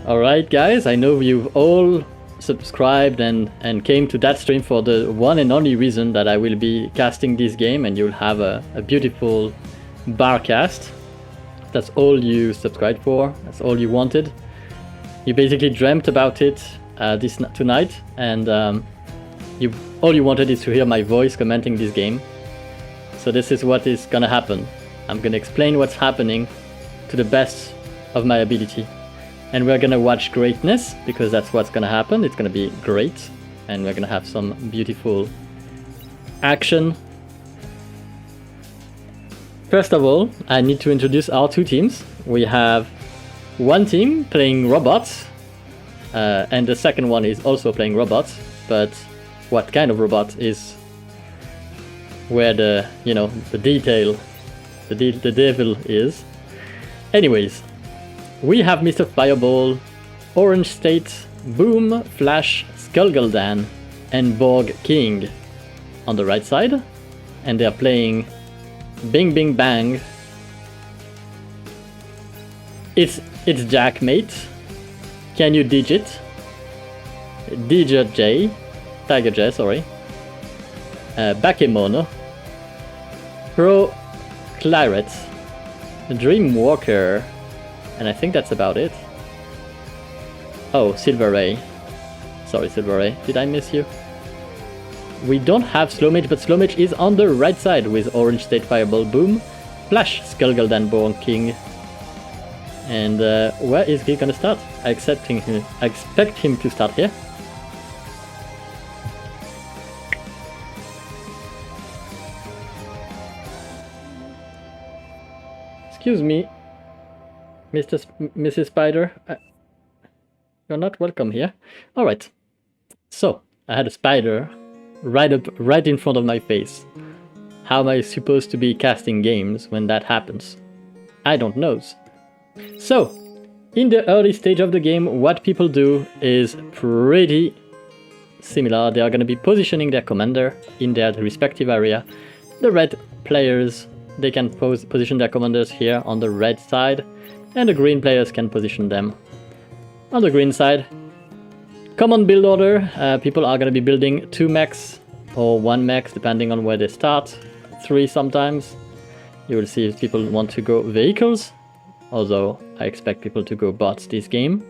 Alright guys, I know you've all subscribed and came to that stream for the one and only reason that I will be casting this game and you'll have a beautiful bar cast. That's all you subscribed for, that's all you wanted. You basically dreamt about it tonight, and all you wanted is to hear my voice commenting this game. So this is what is gonna happen. I'm gonna explain what's happening to the best of my ability. And we're gonna watch greatness, because that's what's gonna happen. It's gonna be great, and we're gonna have some beautiful action. First of all, I need to introduce our two teams. We have one team playing robots, and the second one is also playing robots, but what kind of robot is where the detail, the devil is. Anyways, we have Mr. Fireball, Orange State, Boom, Flash, Skull Gul'dan, and Borg King on the right side, and they're playing Bing Bing Bang. It's Jack, mate. Can you digit? Tiger J, sorry. Bakemono, Pro Claret, Dreamwalker, and I think that's about it. Oh, Silver Ray. Sorry, Silver Ray. Did I miss you? We don't have Slowmage, but Slowmage is on the right side with Orange State, Fireball, Boom, Flash, Skull Gul'dan, Borg King. And where is he gonna start? I expect him to start here. Excuse me, Mrs. Spider. You're not welcome here. Alright. So, I had a spider right in front of my face. How am I supposed to be casting games when that happens? I don't know. So, in the early stage of the game, what people do is pretty similar. They are going to be positioning their commander in their respective area. The red players, they can position their commanders here on the red side, and the green players can position them on the green side. Common build order, people are going to be building 2 mechs or 1 mech depending on where they start, 3 sometimes. You will see if people want to go vehicles, although I expect people to go bots this game.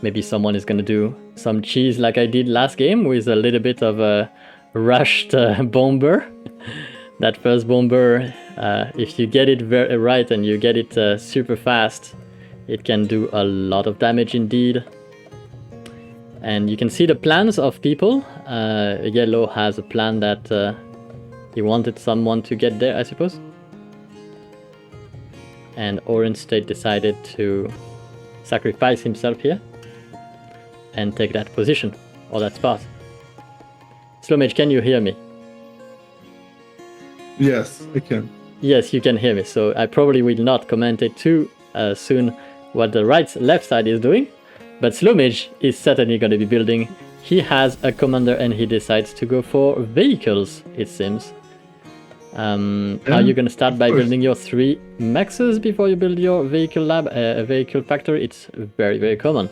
Maybe someone is going to do some cheese like I did last game with a little bit of a rushed bomber. That first bomber, if you get it very right and you get it super fast, it can do a lot of damage indeed. And you can see the plans of people. Yellow has a plan that he wanted someone to get there, I suppose. And Orange State decided to sacrifice himself here and take that position, or that spot. Slowmage, can you hear me? Yes, I can. Yes, you can hear me, so I probably will not comment it too soon what the left side is doing, but Slowmage is certainly going to be building. He has a commander and he decides to go for vehicles, it seems. Are you going to start by building your 3 mexes before you build your vehicle lab, vehicle factory? It's very, very common.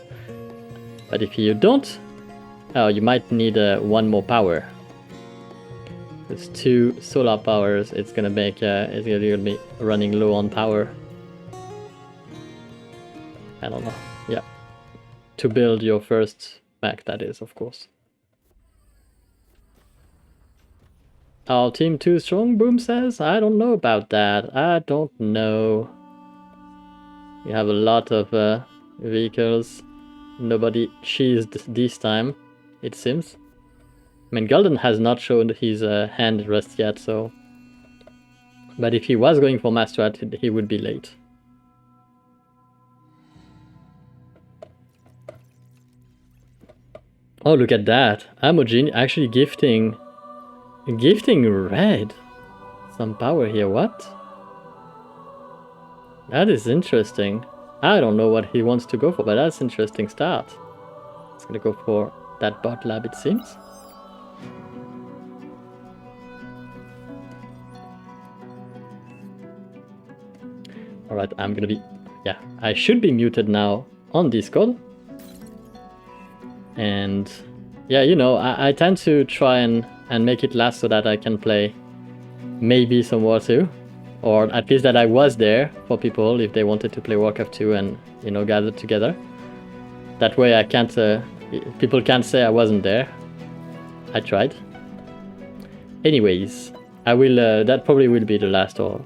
But if you don't, you might need 1 more power. With 2 solar powers, it's gonna make it's gonna be running low on power. I don't know. Yeah, to build your first mech, that is, of course. Our team too strong, Boom says? I don't know about that. I don't know. We have a lot of vehicles. Nobody cheesed this time, it seems. I mean, Gul'dan has not shown his hand rest yet, so... But if he was going for Mastrat, he would be late. Oh, look at that. Amogene actually gifting red some power here. What? That is interesting. I don't know what he wants to go for, but that's an interesting start. He's gonna go for that bot lab, it seems. Alright, I'm gonna be... Yeah, I should be muted now on Discord. And yeah, you know, I tend to try and make it last so that I can play maybe some War 2. Or at least that I was there for people if they wanted to play Warcraft 2 and, you know, gather together. That way I can't, people can't say I wasn't there. I tried. Anyways, I will, that probably will be the last or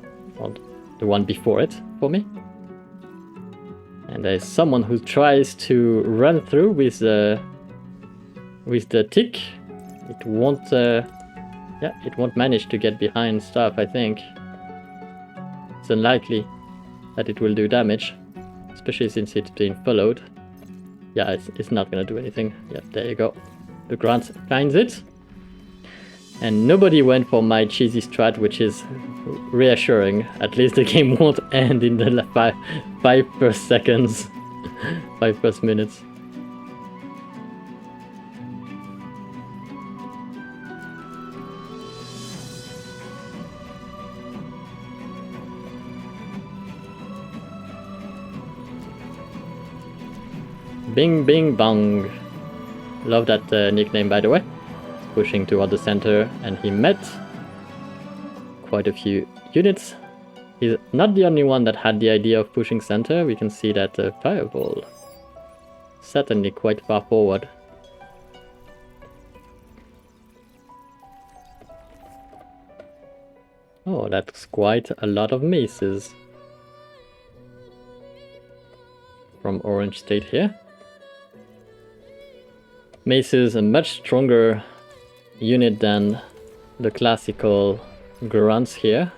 the one before it for me. And there's someone who tries to run through with the tick. It won't, yeah, it won't manage to get behind stuff, I think. It's unlikely that it will do damage, especially since it's being followed. Yeah, it's not gonna do anything. Yeah, there you go. The Grant finds it. And nobody went for my cheesy strat, which is reassuring. At least the game won't end in the 5 first seconds, 5 first minutes. Bing Bing Bong. Love that nickname, by the way. Pushing toward the center, and he met quite a few units. He's not the only one that had the idea of pushing center. We can see that Fireball certainly quite far forward. Oh, that's quite a lot of maces from Orange State here. Mace is a much stronger unit than the classical grunts here.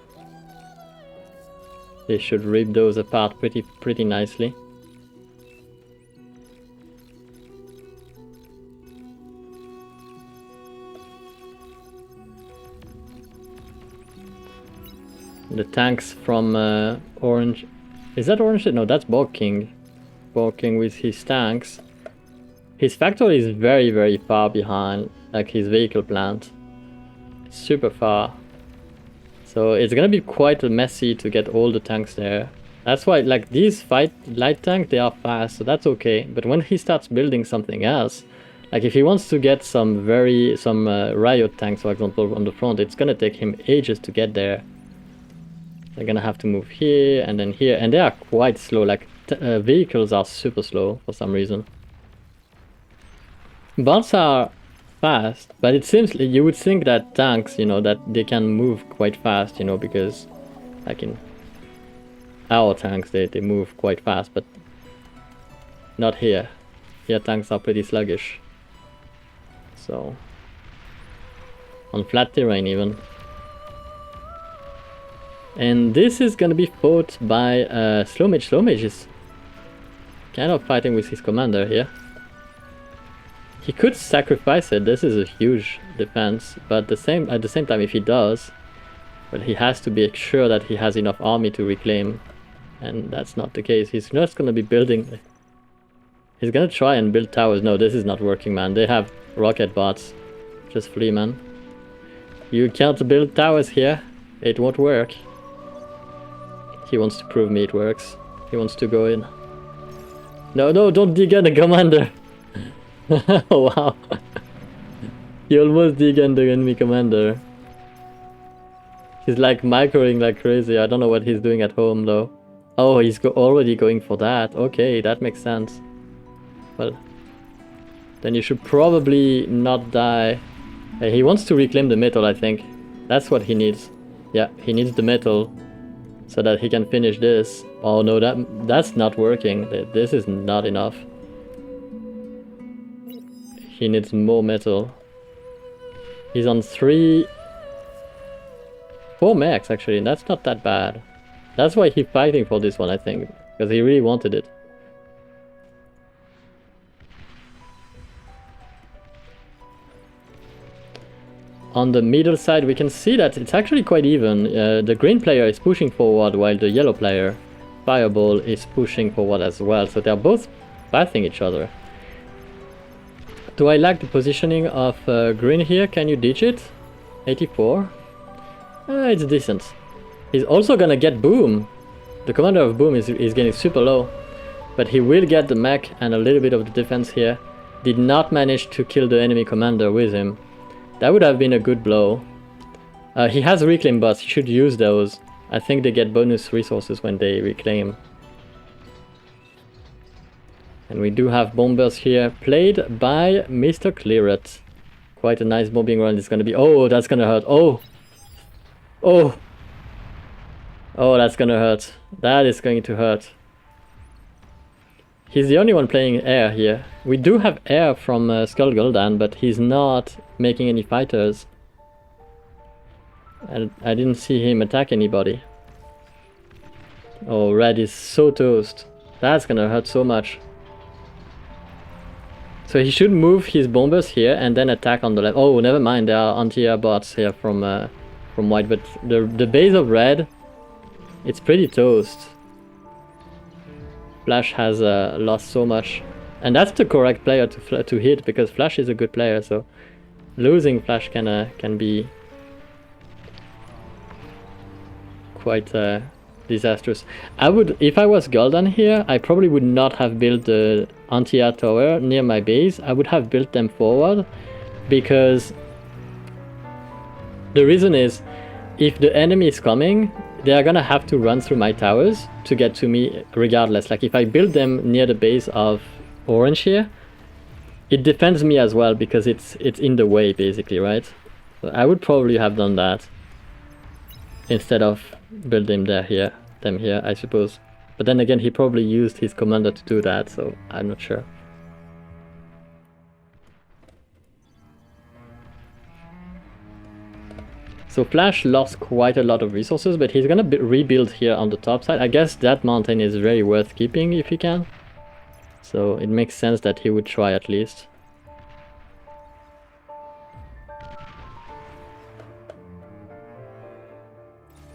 They should rip those apart pretty nicely. The tanks from Orange... Is that Orange? No, that's Borg King. Borg King with his tanks. His factory is very far behind, like his vehicle plant. It's super far. So it's gonna be quite messy to get all the tanks there. That's why, like, these light tanks, they are fast, so that's okay. But when he starts building something else, like if he wants to get some riot tanks, for example, on the front, it's gonna take him ages to get there. They're gonna have to move here and then here, and they are quite slow. Like vehicles are super slow for some reason. Bots are fast, but it seems like you would think that tanks, you know, that they can move quite fast, you know, because like in our tanks they move quite fast, but not here. Here tanks are pretty sluggish. So on flat terrain even. And this is gonna be fought by Slowmage. Slowmage is kind of fighting with his commander here. He could sacrifice it. This is a huge defense, but at the same time, if he does, well, he has to be sure that he has enough army to reclaim, and that's not the case. He's just gonna be building. He's gonna try and build towers. No, this is not working, man. They have rocket bots. Just flee, man. You can't build towers here. It won't work. He wants to prove me it works. He wants to go in. No, don't dig on the commander. Wow. He almost dig on the enemy commander. He's like microing like crazy. I don't know what he's doing at home though. Oh, he's already going for that. Okay, that makes sense. Well, then you should probably not die. He wants to reclaim the metal, I think. That's what he needs. Yeah, he needs the metal so that he can finish this. Oh no, that's not working. This is not enough. He needs more metal. He's on 4 mechs actually, and that's not that bad. That's why he's fighting for this one, I think, because he really wanted it. On the middle side, we can see that it's actually quite even. The green player is pushing forward while the yellow player, Fireball, is pushing forward as well. So they're both passing each other. Do I like the positioning of green here? Can you ditch it? 84. It's decent. He's also gonna get Boom. The commander of Boom is getting super low. but he will get the mech and a little bit of the defense here. Did not manage to kill the enemy commander with him. That would have been a good blow. He has reclaim bots, he should use those. I think they get bonus resources when they reclaim. And we do have bombers here, played by Mr. Clearet. Quite a nice bombing run it's gonna be. Oh, that's gonna hurt. Oh! Oh! Oh, that's gonna hurt. That is going to hurt. He's the only one playing air here. We do have air from Skull Gul'dan, but he's not making any fighters. And I didn't see him attack anybody. Oh, red is so toast. That's gonna hurt so much. So he should move his bombers here and then attack on the left. Oh, never mind, there are anti-air bots here from white, but the base of red, it's pretty toast. Flash has lost so much, and that's the correct player to hit, because Flash is a good player. So losing Flash can be quite disastrous. I would, if I was Gul'dan here, I probably would not have built the anti-air tower near my base. I would have built them forward, because the reason is, if the enemy is coming, they are gonna have to run through my towers to get to me regardless. Like if I build them near the base of orange here, it defends me as well, because it's in the way basically, right? So I would probably have done that instead of building them here, I suppose. But then again, he probably used his commander to do that, so I'm not sure. So Flash lost quite a lot of resources, but he's gonna rebuild here on the top side. I guess that mountain is very worth keeping if he can. So it makes sense that he would try at least.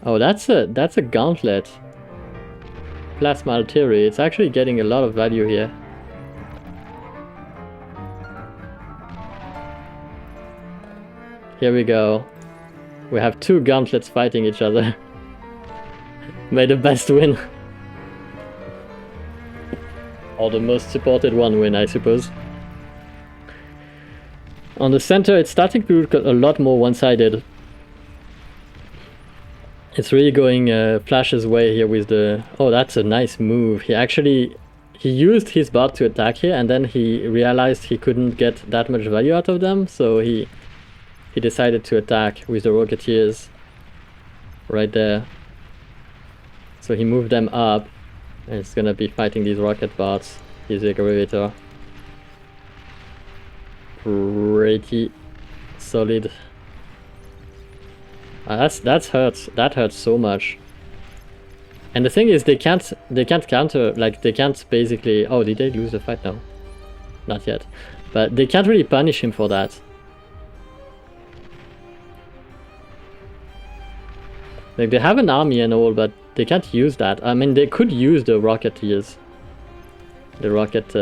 Oh, that's a gauntlet. Plasma artillery. It's actually getting a lot of value here. Here we go. We have two gauntlets fighting each other. May the best win. Or the most supported one win, I suppose. On the center, it's starting to look a lot more one-sided. It's really going Flash's way here with the... Oh, that's a nice move. He used his bot to attack here, and then he realized he couldn't get that much value out of them, so he decided to attack with the Rocketeers right there. So he moved them up, and it's gonna be fighting these rocket bots. Here's the aggregator. Pretty solid. That hurts so much. And the thing is, they can't counter, like they can't basically... Oh, did they lose the fight? No, not yet. But they can't really punish him for that. Like they have an army and all, but they can't use that. I mean, they could use the Rocketeers. The rocket...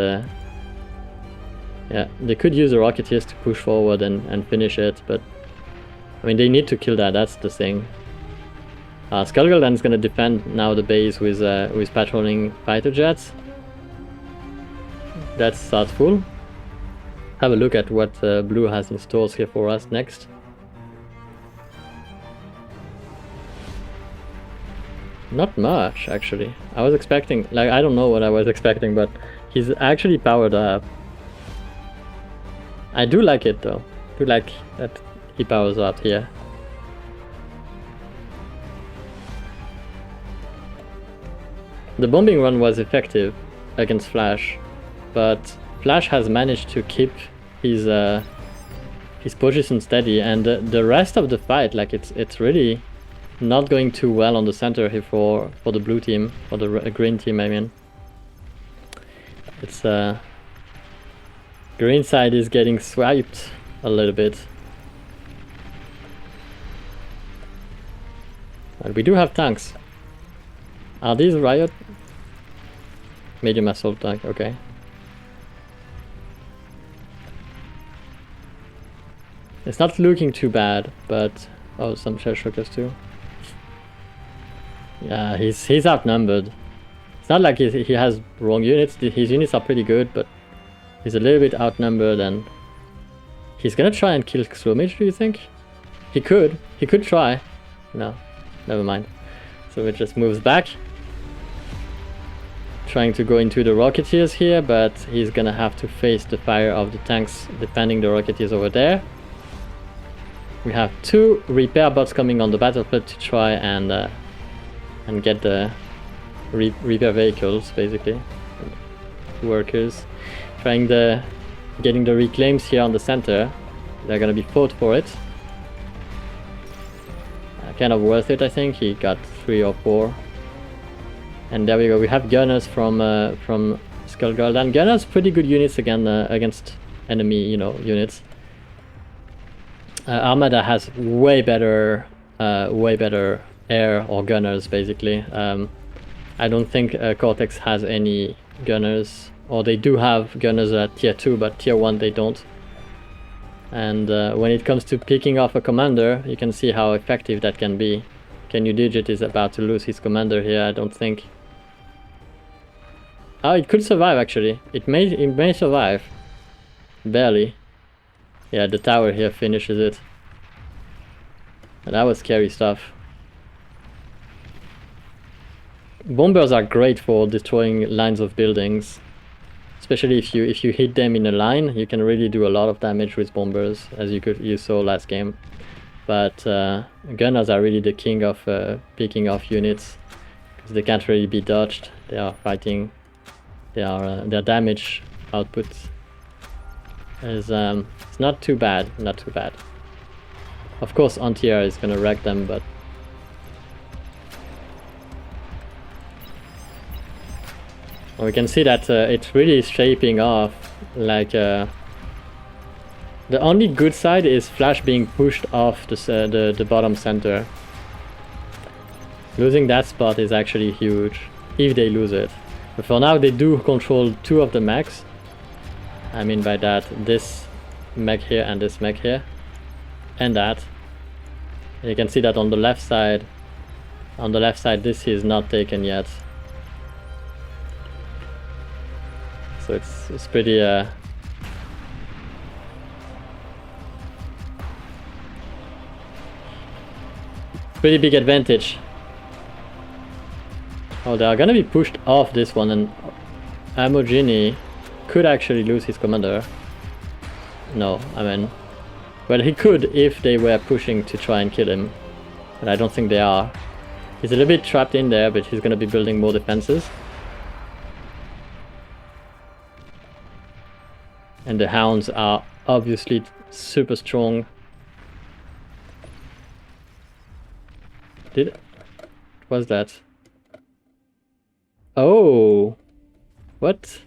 yeah, they could use the Rocketeers to push forward and finish it, but... I mean, they need to kill that, that's the thing. Skull Gul'dan's gonna defend now the base with patrolling fighter jets. That's thoughtful. Have a look at what Blue has in stores here for us next. Not much, actually. I was expecting, like, I don't know what I was expecting, but he's actually powered up. I do like it, though. I do like that he powers up here. The bombing run was effective against Flash, but Flash has managed to keep his position steady, and the rest of the fight, like, it's really not going too well on the center here for the blue team, for the green team, I mean. It's green side is getting swiped a little bit. And we do have tanks. Are these Riot? Medium assault tank, okay. It's not looking too bad, but... Oh, some shell shockers too. Yeah, he's outnumbered. It's not like he has wrong units. His units are pretty good, but he's a little bit outnumbered, and he's gonna try and kill Slow Mage, do you think? He could try. No, never mind. So it just moves back. Trying to go into the Rocketeers here, but he's gonna have to face the fire of the tanks defending the Rocketeers over there. We have 2 repair bots coming on the battlefield to try and get the repair vehicles, basically. Workers. Getting the reclaims here on the center. They're gonna be fought for it. Kind of worth it, I think. He got 3 or 4. And there we go. We have gunners from Skullgirl. And gunners pretty good units again against enemy, units. Armada has way better air or gunners, basically. I don't think Cortex has any gunners, or they do have gunners at tier 2, but tier 1 they don't. And when it comes to picking off a commander, you can see how effective that can be. Kenyu Digit is about to lose his commander here, I don't think. Oh, it could survive actually. It may survive. Barely. Yeah, the tower here finishes it. And that was scary stuff. Bombers are great for destroying lines of buildings. Especially if you hit them in a line, you can really do a lot of damage with bombers, as you saw last game. But gunners are really the king of picking off units, because they can't really be dodged. They are fighting. Their damage output is it's not too bad, not too bad. Of course, anti-air is gonna wreck them, but we can see that it's really shaping off. Like the only good side is Flash being pushed off the bottom center. Losing that spot is actually huge if they lose it. But for now, they do control 2 of the mechs. I mean by that, this mech here and this mech here, and that. And you can see that on the left side. On the left side, this is not taken yet. So it's pretty pretty big advantage. Oh, they are gonna be pushed off this one, and Amogini could actually lose his commander. No, I mean, well, he could if they were pushing to try and kill him, but I don't think they are. He's a little bit trapped in there, but he's gonna be building more defenses. And the hounds are obviously super strong. What was that? Oh, what?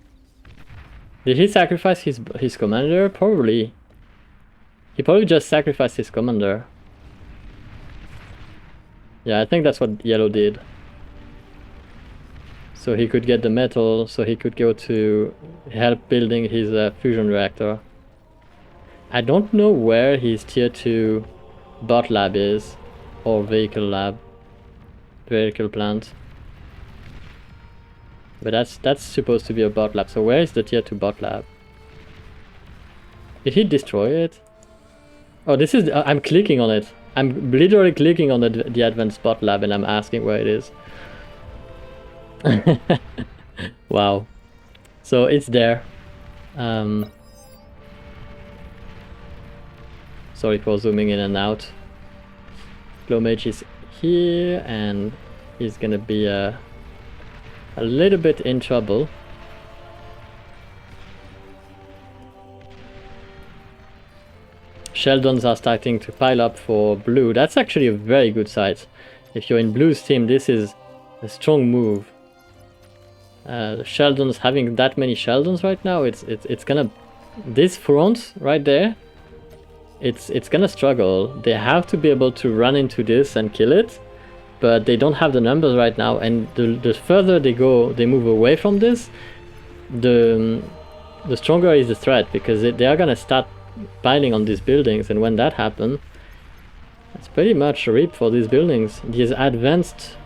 Did he sacrifice his commander? Probably. He probably just sacrificed his commander. Yeah, I think that's what yellow did. So he could get the metal, so he could go to help building his fusion reactor. I don't know where his tier 2 bot lab is, or vehicle plant. But that's supposed to be a bot lab. So where is the tier 2 bot lab? Did he destroy it? Oh, this is... I'm clicking on it. I'm literally clicking on the advanced bot lab, and I'm asking where it is. Wow. So it's there. Sorry for zooming in and out. Glow Mage is here, and he's gonna be a little bit in trouble. Sheldons are starting to pile up for blue. That's actually a very good site. If you're in blue's team, this is a strong move. Sheldons, having that many Sheldons right now, it's gonna... This front right there, it's gonna struggle. They have to be able to run into this and kill it, but they don't have the numbers right now, and the further they go, they move away from this, the stronger is the threat, because they are gonna start piling on these buildings, and when that happens, it's pretty much a rip for these buildings. These advanced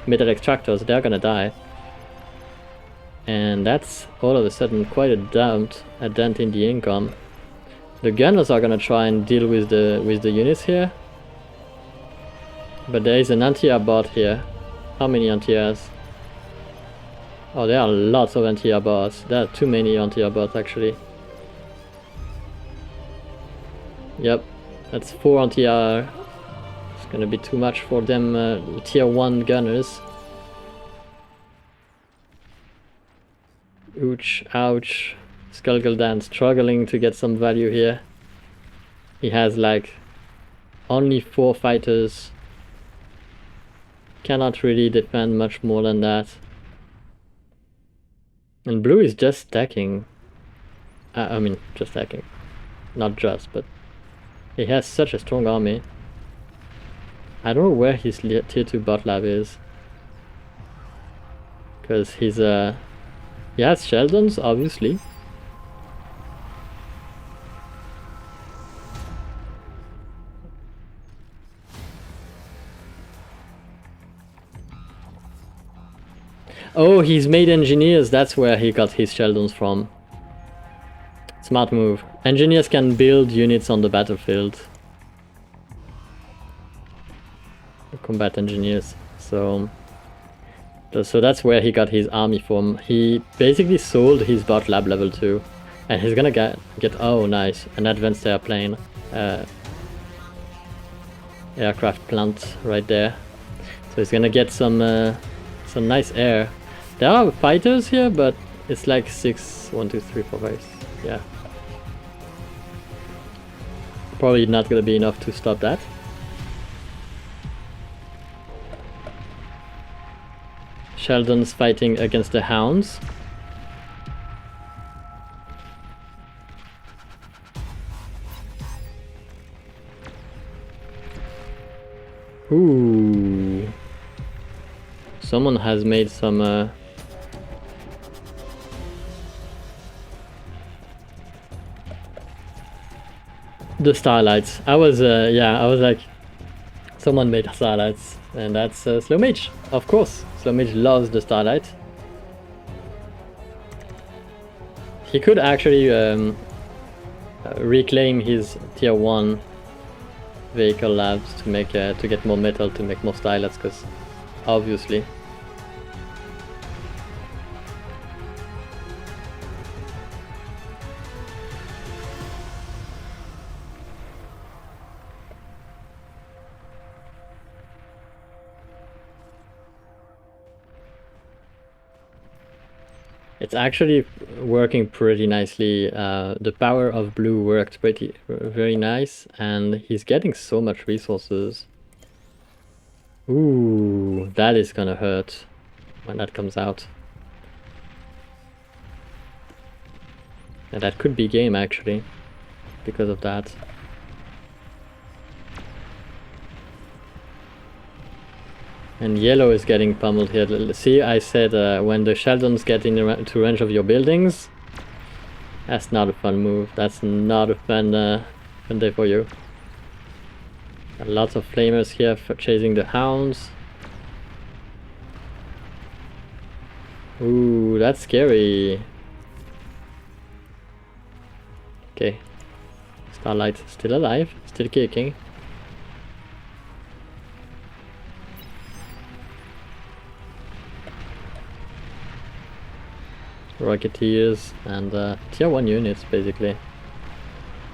metal extractors, they're gonna die. And that's all of a sudden quite a dent in the income. The gunners are gonna try and deal with the units here. But there is an anti-air bot here. How many anti-airs? Oh, there are lots of anti-air bots. There are too many anti-air bots actually. Yep, that's 4 anti-air. It's gonna be too much for them tier 1 gunners. Ouch, ouch. Skull Gul'dan struggling to get some value here. He has like only 4 fighters. Cannot really defend much more than that. And blue is just stacking. I mean, just stacking. Not just, but he has such a strong army. I don't know where his tier 2 bot lab is. Because he has Sheldons, obviously. Oh, he's made engineers, that's where he got his Sheldons from. Smart move. Engineers can build units on the battlefield. Combat engineers. So that's where he got his army from. He basically sold his bot lab level 2. And he's gonna get oh nice, an advanced airplane. Aircraft plant right there. So he's gonna get some nice air. There are fighters here, but it's like 6, 1, 2, 3, 4, 5. Yeah. Probably not gonna be enough to stop that. Sheldon's fighting against the hounds. Ooh. Someone has made some the starlights. I was like, someone made starlights, and that's Slow Mage, of course. Slow Mage loves the starlight. He could actually reclaim his tier 1 vehicle labs to make to get more metal to make more starlights, because obviously. It's actually working pretty nicely. The power of blue worked very nice, and he's getting so much resources. Ooh, that is gonna hurt when that comes out. And that could be game actually, because of that. And yellow is getting pummeled here. See, I said when the Sheldons get into range of your buildings, that's not a fun move. That's not a fun day for you. Lots of flamers here for chasing the hounds. Ooh, that's scary. Okay. Starlight still alive, still kicking. Rocketeers and tier 1 units basically,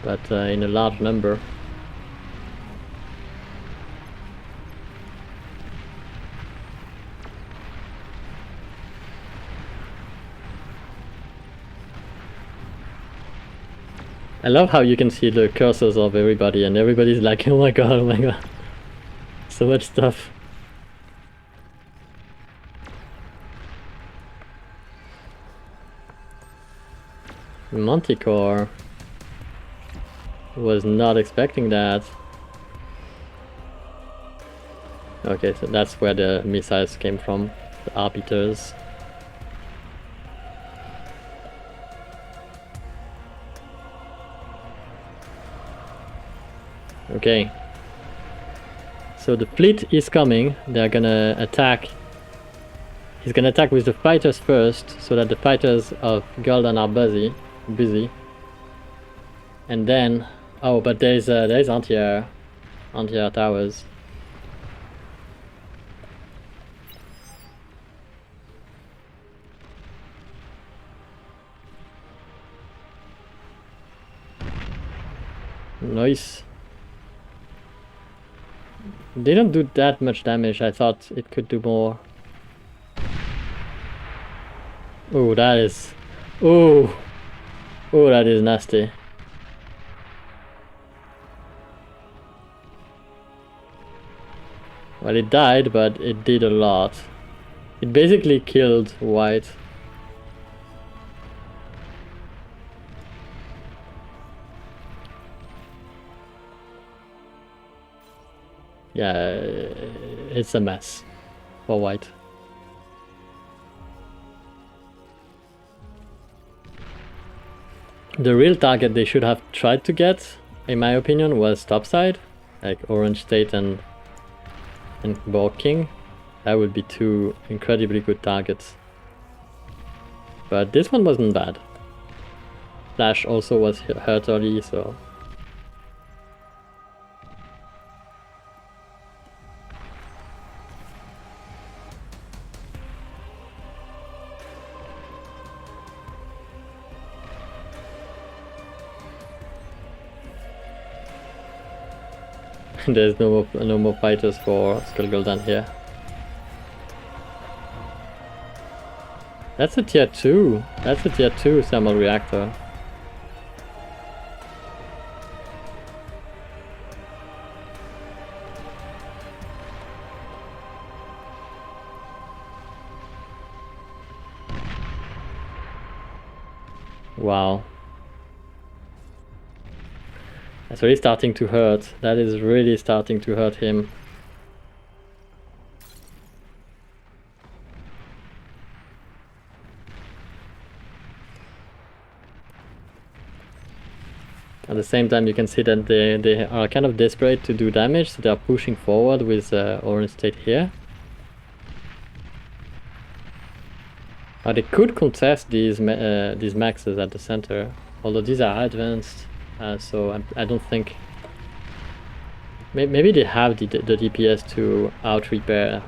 but in a large number. I love how you can see the cursors of everybody and everybody's like, oh my god, so much stuff. Manticore was not expecting that. Okay, so that's where the missiles came from, the arbiters. Okay, so the fleet is coming. They're gonna attack He's gonna attack with the fighters first, so that the fighters of Gul'dan are busy. And then, oh, but there's anti-air towers. Nice. They don't do that much damage. I thought it could do more. Oh, that is... Oh! Oh, that is nasty. Well, it died, but it did a lot. It basically killed white. Yeah, it's a mess for white. The real target they should have tried to get, in my opinion, was topside, like Orange State and Borg King. That would be two incredibly good targets. But this one wasn't bad. Flash also was hurt early, so... There's no more fighters for Skull Gul'dan here. That's a tier 2. That's a tier 2 thermal reactor. Wow. That's really starting to hurt. That is really starting to hurt him. At the same time, you can see that they are kind of desperate to do damage, so they are pushing forward with Orange State here. They could contest these maxes at the center, although these are advanced. So I don't think... Maybe they have the DPS to out-repair,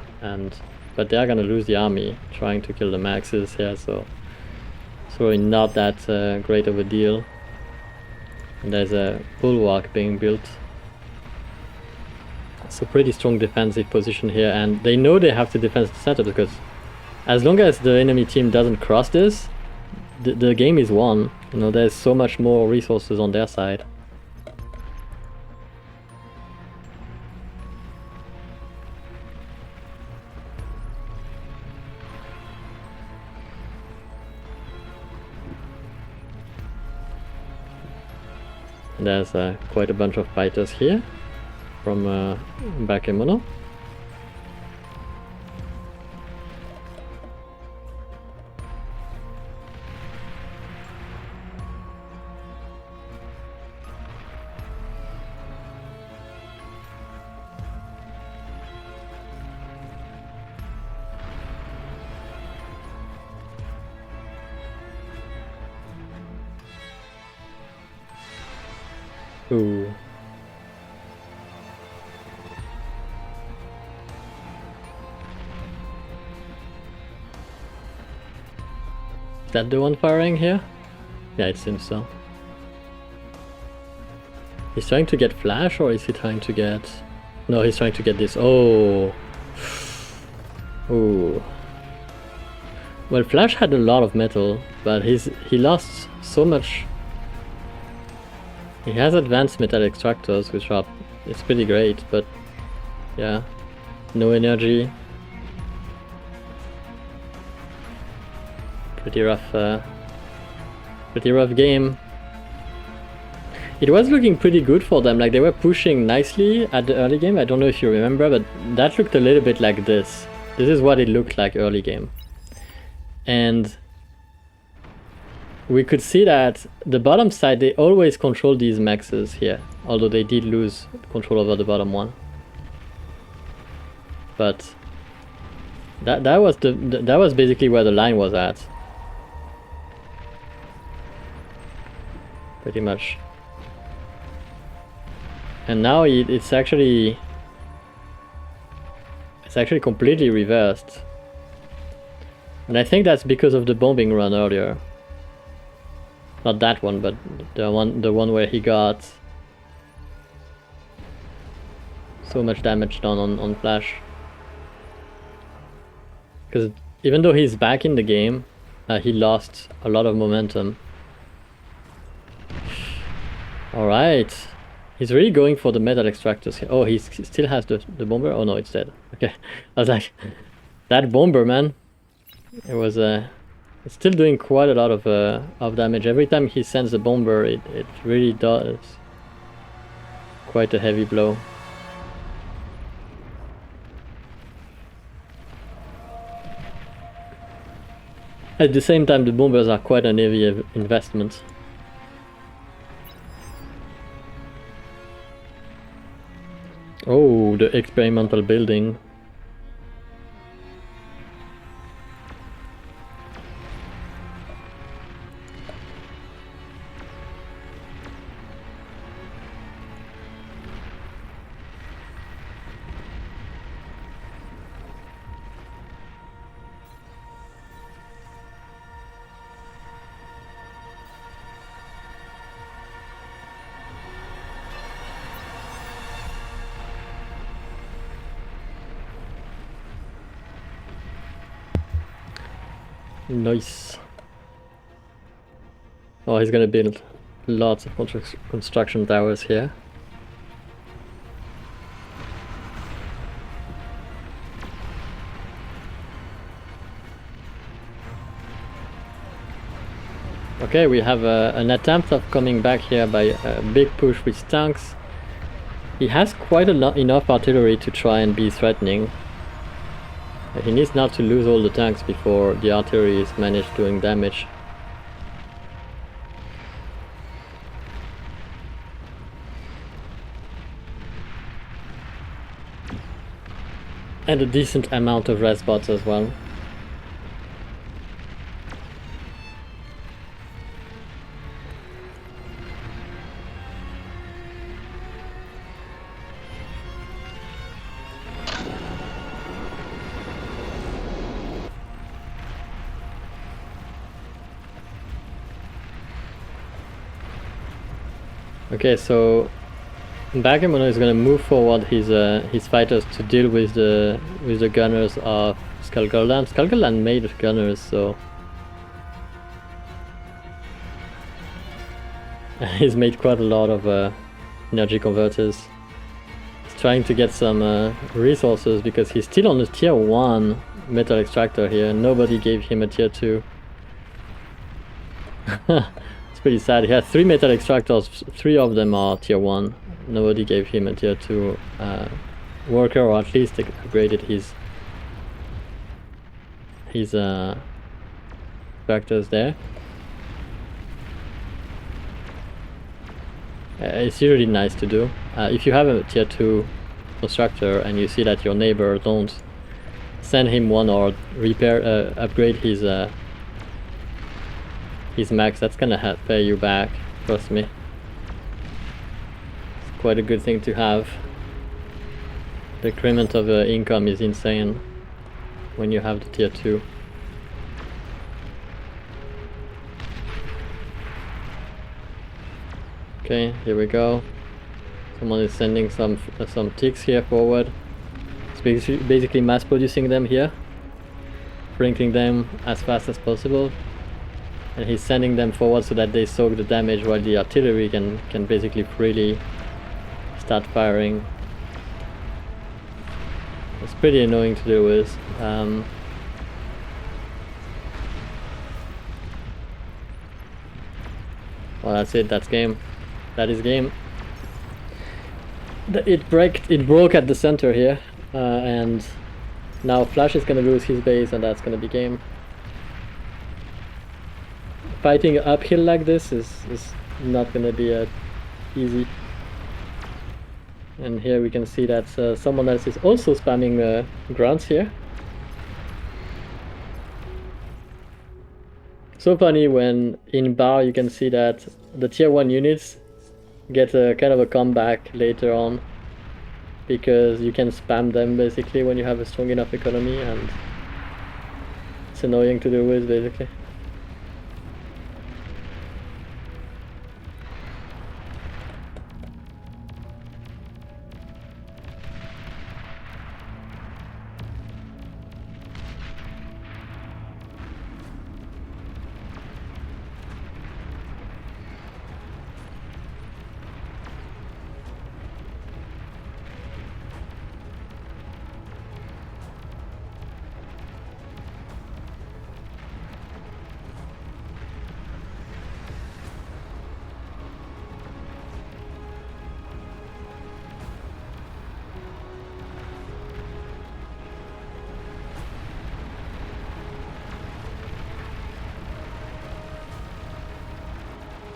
but they are gonna lose the army trying to kill the maxes here, so it's really not that great of a deal. And there's a bulwark being built. It's a pretty strong defensive position here, and they know they have to defend the center, because as long as the enemy team doesn't cross this, the game is won. You know, there's so much more resources on their side. There's quite a bunch of fighters here from Bakemono. Ooh. Is that the one firing here? Yeah, it seems so. He's trying to get flash, or is he trying to get... No, he's trying to get this. Oh. Ooh. Well, Flash had a lot of metal, but he lost so much. He has advanced metal extractors, which are... It's pretty great, but... Yeah. No energy. Pretty rough game. It was looking pretty good for them, like they were pushing nicely at the early game. I don't know if you remember, but that looked a little bit like this. This is what it looked like early game. And we could see that the bottom side, they always control these maxes here, although they did lose control over the bottom one. But That was that was basically where the line was at. Pretty much. And now it's actually completely reversed. And I think that's because of the bombing run earlier. Not that one, but the one where he got so much damage done on Flash. Because even though he's back in the game, he lost a lot of momentum. Alright. He's really going for the metal extractors here. Oh, he still has the bomber? Oh no, it's dead. Okay. I was like, that bomber, man. It was it's still doing quite a lot of damage. Every time he sends a bomber, it really does quite a heavy blow. At the same time, the bombers are quite an heavy investment. Oh, the experimental building. Nice. Oh, he's gonna build lots of construction towers here. Okay, we have an attempt of coming back here by a big push with tanks. He has quite enough artillery to try and be threatening. He needs not to lose all the tanks before the artillery is managed doing damage. And a decent amount of res bots as well. Okay, so Bakemono is gonna move forward his fighters to deal with the gunners of Skullgirland. Skullgirland made gunners, so he's made quite a lot of energy converters. He's trying to get some resources because he's still on the tier 1 metal extractor here. Nobody gave him a tier 2. It's pretty sad. He has 3 metal extractors, 3 of them are tier 1. Nobody gave him a tier 2 worker, or at least upgraded his extractors there. It's usually nice to do. If you have a tier 2 constructor and you see that your neighbor don't, send him one or upgrade his max. That's gonna pay you back, trust me. It's quite a good thing to have. The increment of income is insane when you have the tier 2. Okay, here we go. Someone is sending some ticks here forward. It's basically mass producing them here, sprinkling them as fast as possible, and he's sending them forward so that they soak the damage while the artillery can basically freely start firing. It's pretty annoying to deal with. Well, that's it. That's game. That is game. It broke at the center here, and now Flash is gonna lose his base, and that's gonna be game. Fighting uphill like this is not gonna be easy. And here we can see that someone else is also spamming grunts here. so funny when in bar you can see that the tier 1 units get a kind of a comeback later on, because you can spam them basically when you have a strong enough economy, and it's annoying to do with basically.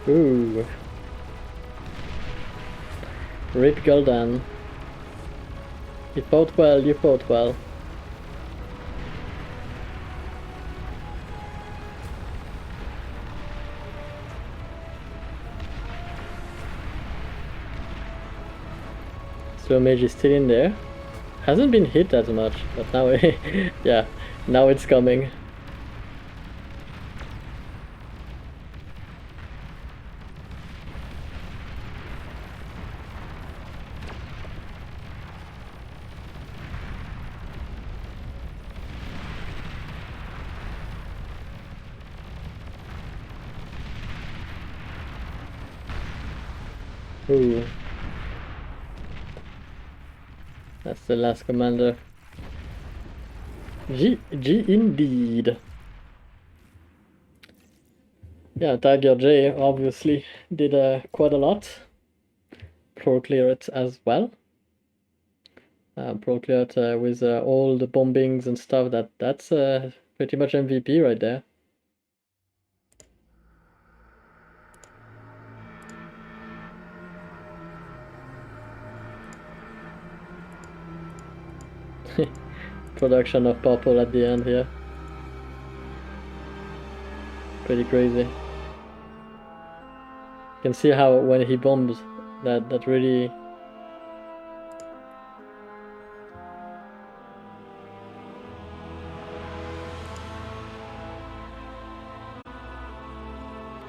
Ooh. Rip Gul'dan. You fought well, you fought well. Slow Mage is still in there. Hasn't been hit as much, but now yeah, now it's coming. Ooh. That's the last commander. G indeed. Yeah, Tiger J obviously did quite a lot. Pro cleared as well. Pro cleared with all the bombings and stuff. That's pretty much MVP right there. Production of purple at the end here. Pretty crazy. You can see how when he bombs, that really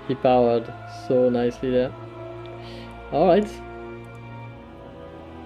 he powered so nicely there. Alright.